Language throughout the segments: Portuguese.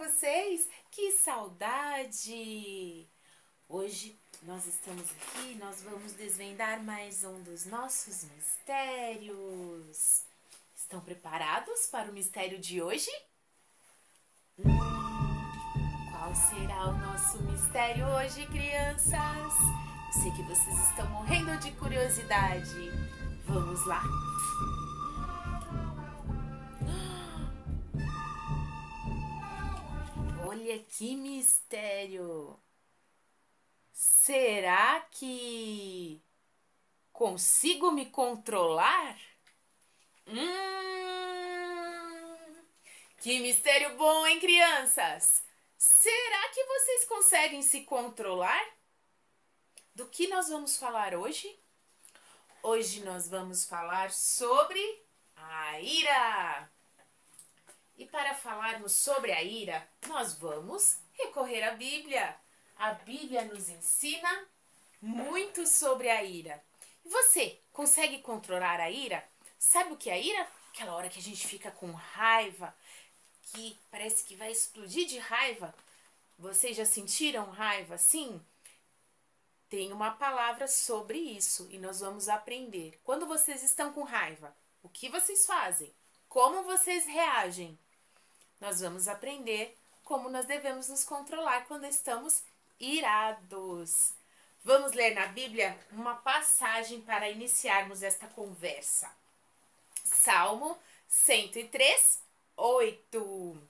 vocês? Que saudade! Hoje nós estamos aqui, nós vamos desvendar mais um dos nossos mistérios. Estão preparados para o mistério de hoje? Qual será o nosso mistério hoje, crianças? Eu sei que vocês estão morrendo de curiosidade. Vamos lá? Olha que mistério! Será que consigo me controlar? Que mistério bom, hein, crianças? Será que vocês conseguem se controlar? Do que nós vamos falar hoje? Hoje nós vamos falar sobre a ira. E para falarmos sobre a ira, nós vamos recorrer à Bíblia. A Bíblia nos ensina muito sobre a ira. E você consegue controlar a ira? Sabe o que é a ira? Aquela hora que a gente fica com raiva, que parece que vai explodir de raiva. Vocês já sentiram raiva assim? Tem uma palavra sobre isso e nós vamos aprender. Quando vocês estão com raiva, o que vocês fazem? Como vocês reagem? Nós vamos aprender como nós devemos nos controlar quando estamos irados. Vamos ler na Bíblia uma passagem para iniciarmos esta conversa. Salmo 103, 8.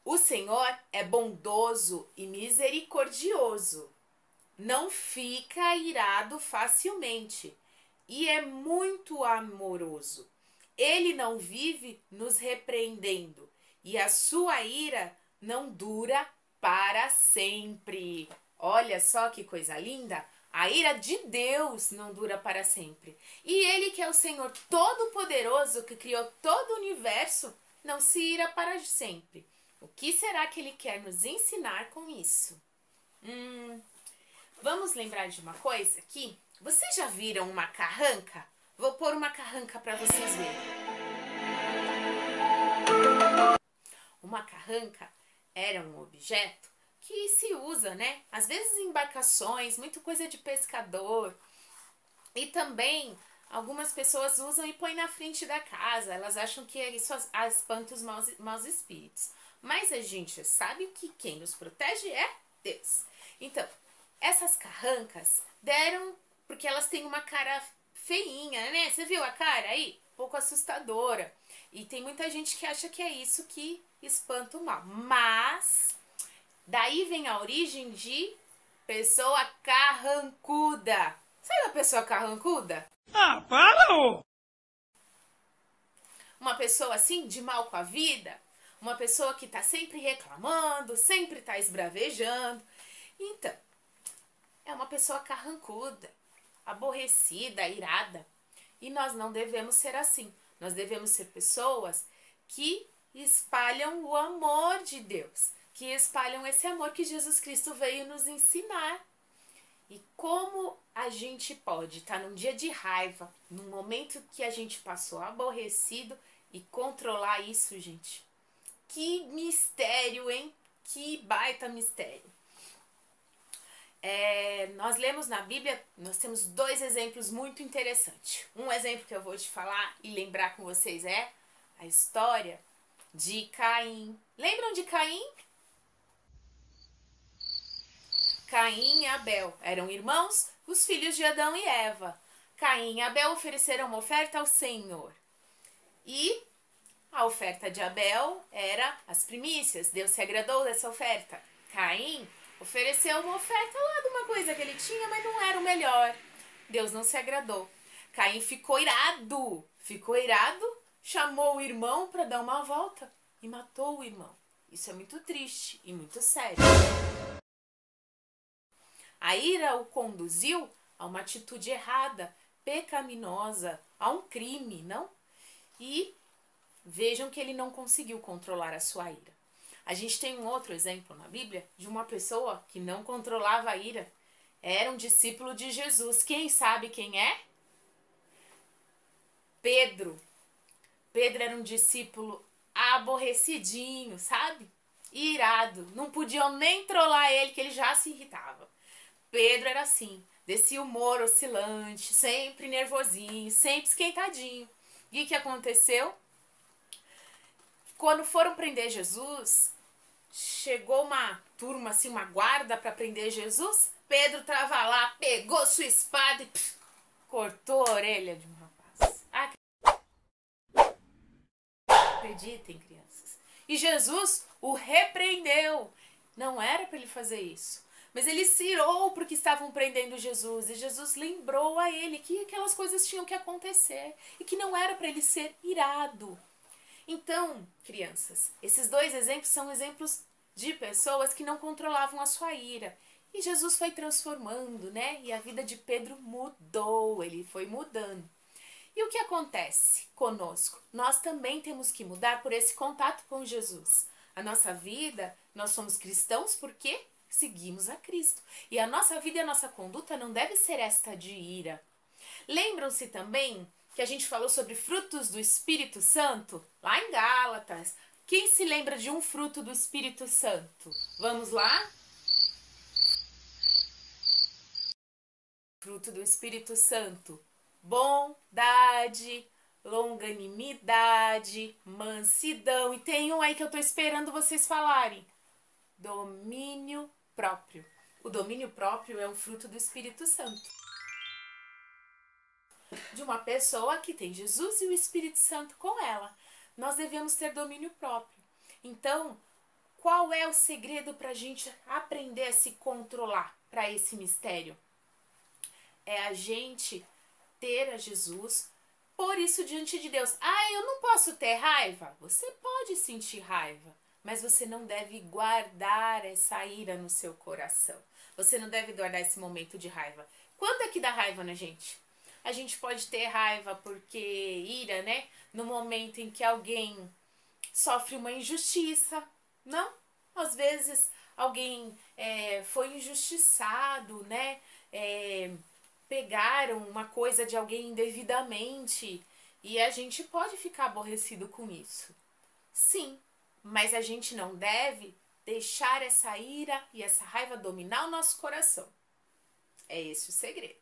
O Senhor é bondoso e misericordioso. Não fica irado facilmente e é muito amoroso. Ele não vive nos repreendendo e a sua ira não dura para sempre. Olha só que coisa linda! A ira de Deus não dura para sempre. E Ele, que é o Senhor Todo-Poderoso, que criou todo o universo, não se ira para sempre. O que será que Ele quer nos ensinar com isso? Vamos lembrar de uma coisa aqui? Vocês já viram uma carranca? Vou pôr uma carranca para vocês verem. Uma carranca era um objeto que se usa, né? Às vezes em embarcações, muito coisa de pescador. E também algumas pessoas usam e põem na frente da casa. Elas acham que isso espanta os maus espíritos. Mas a gente sabe que quem nos protege é Deus. Então, essas carrancas deram porque elas têm uma cara feinha, né? Você viu a cara aí? Um pouco assustadora. E tem muita gente que acha que é isso que espanta o mal. Mas daí vem a origem de pessoa carrancuda. Sabe a pessoa carrancuda? Ah, para! Uma pessoa assim, de mal com a vida. Uma pessoa que tá sempre reclamando, sempre tá esbravejando. Então, é uma pessoa carrancuda, aborrecida, irada. E nós não devemos ser assim. Nós devemos ser pessoas que espalham o amor de Deus, que espalham esse amor que Jesus Cristo veio nos ensinar. E como a gente pode estar num dia de raiva, num momento que a gente passou aborrecido e controlar isso, gente? Que mistério, hein? Que baita mistério. Nós lemos na Bíblia, nós temos dois exemplos muito interessantes. Um exemplo que eu vou te falar e lembrar com vocês é a história de Caim. Lembram de Caim? Caim e Abel eram irmãos, os filhos de Adão e Eva. Caim e Abel ofereceram uma oferta ao Senhor. E a oferta de Abel era as primícias. Deus se agradou dessa oferta. Caim ofereceu uma oferta lá de uma coisa que ele tinha, mas não era o melhor. Deus não se agradou. Caim ficou irado, chamou o irmão para dar uma volta e matou o irmão. Isso é muito triste e muito sério. A ira o conduziu a uma atitude errada, pecaminosa, a um crime, não? E vejam que ele não conseguiu controlar a sua ira. A gente tem um outro exemplo na Bíblia de uma pessoa que não controlava a ira. Era um discípulo de Jesus. Quem sabe quem é? Pedro. Pedro era um discípulo aborrecidinho, sabe? irado. Não podiam nem trollar ele, que ele já se irritava. Pedro era assim, desse humor oscilante, sempre nervosinho, sempre esquentadinho. E o que aconteceu? Quando foram prender Jesus, chegou uma turma, assim, uma guarda para prender Jesus. Pedro tava lá, pegou sua espada e cortou a orelha de um rapaz. Acreditem, crianças. E Jesus o repreendeu. Não era para ele fazer isso. Mas ele se irou porque estavam prendendo Jesus. E Jesus lembrou a ele que aquelas coisas tinham que acontecer. E que não era para ele ser irado. Então, crianças, esses dois exemplos são exemplos de pessoas que não controlavam a sua ira. E Jesus foi transformando, né? E a vida de Pedro mudou, ele foi mudando. E o que acontece conosco? Nós também temos que mudar por esse contato com Jesus. A nossa vida, nós somos cristãos porque seguimos a Cristo. E a nossa vida e a nossa conduta não deve ser esta de ira. Lembram-se também que a gente falou sobre frutos do Espírito Santo? Lá em Gálatas. Quem se lembra de um fruto do Espírito Santo? Vamos lá? Fruto do Espírito Santo: bondade, longanimidade, mansidão. E tem um aí que eu tô esperando vocês falarem: domínio próprio. O domínio próprio é um fruto do Espírito Santo. De uma pessoa que tem Jesus e o Espírito Santo com ela. Nós devemos ter domínio próprio. Então, qual é o segredo para a gente aprender a se controlar para esse mistério? É a gente ter a Jesus, por isso diante de Deus. Ah, eu não posso ter raiva? Você pode sentir raiva, mas você não deve guardar essa ira no seu coração. Você não deve guardar esse momento de raiva. Quando é que dá raiva na gente? A gente pode ter raiva porque ira, né? No momento em que alguém sofre uma injustiça, não? Às vezes alguém foi injustiçado, né? Pegaram uma coisa de alguém indevidamente e a gente pode ficar aborrecido com isso. Sim, mas a gente não deve deixar essa ira e essa raiva dominar o nosso coração. É esse o segredo.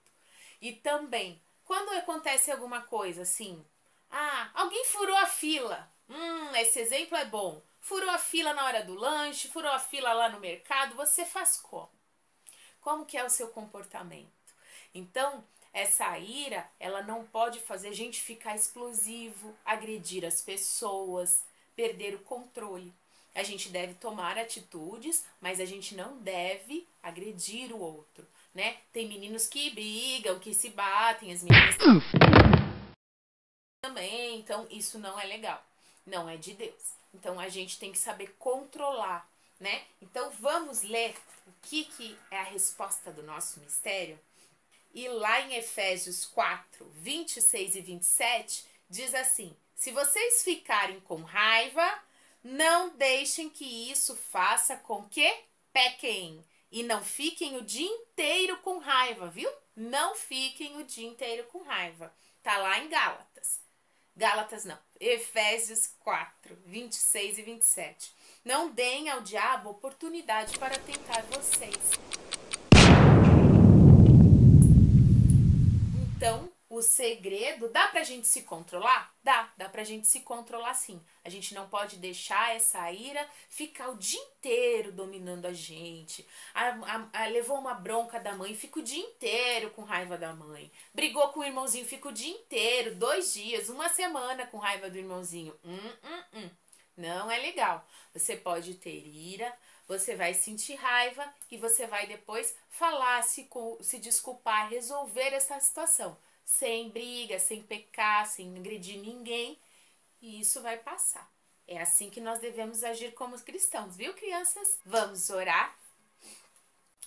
E também, quando acontece alguma coisa assim, alguém furou a fila. Esse exemplo é bom. Furou a fila na hora do lanche, furou a fila lá no mercado, você faz como? Como que é o seu comportamento? Então, essa ira, ela não pode fazer a gente ficar explosivo, agredir as pessoas, perder o controle. A gente deve tomar atitudes, mas a gente não deve agredir o outro, né? Tem meninos que brigam, que se batem, as meninas também, então isso não é legal, não é de Deus. Então a gente tem que saber controlar, né? Então vamos ler o que é a resposta do nosso mistério? E lá em Efésios 4, 26 e 27, diz assim: se vocês ficarem com raiva, não deixem que isso faça com que pequem. E não fiquem o dia inteiro com raiva, viu? Não fiquem o dia inteiro com raiva. Tá lá em Gálatas. Gálatas não. Efésios 4, 26 e 27. Não deem ao diabo oportunidade para tentar vocês. Então, o segredo, dá pra gente se controlar? Dá pra gente se controlar sim. A gente não pode deixar essa ira ficar o dia inteiro dominando a gente. Levou uma bronca da mãe, fica o dia inteiro com raiva da mãe. Brigou com o irmãozinho, fica o dia inteiro, 2 dias, 1 semana com raiva do irmãozinho. Não é legal. Você pode ter ira, você vai sentir raiva e você vai depois falar, se desculpar, resolver essa situação. Sem briga, sem pecar, sem agredir ninguém. E isso vai passar. É assim que nós devemos agir como cristãos, viu, crianças? Vamos orar?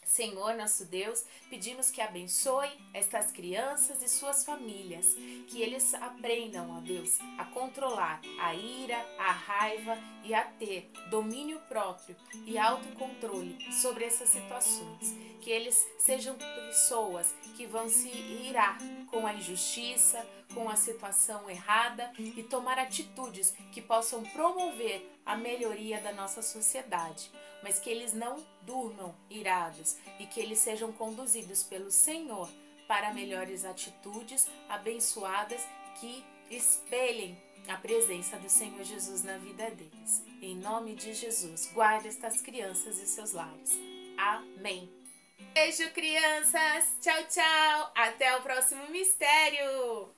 Senhor, nosso Deus, pedimos que abençoe estas crianças e suas famílias, que eles aprendam, ó Deus, a controlar a ira, a raiva e a ter domínio próprio e autocontrole sobre essas situações. Que eles sejam pessoas que vão se irar com a injustiça, com a situação errada e tomar atitudes que possam promover a melhoria da nossa sociedade, mas que eles não durmam irados e que eles sejam conduzidos pelo Senhor para melhores atitudes abençoadas que espelhem a presença do Senhor Jesus na vida deles. Em nome de Jesus, guarde estas crianças e seus lares. Amém. Beijo, crianças! Tchau, tchau! Até o próximo mistério!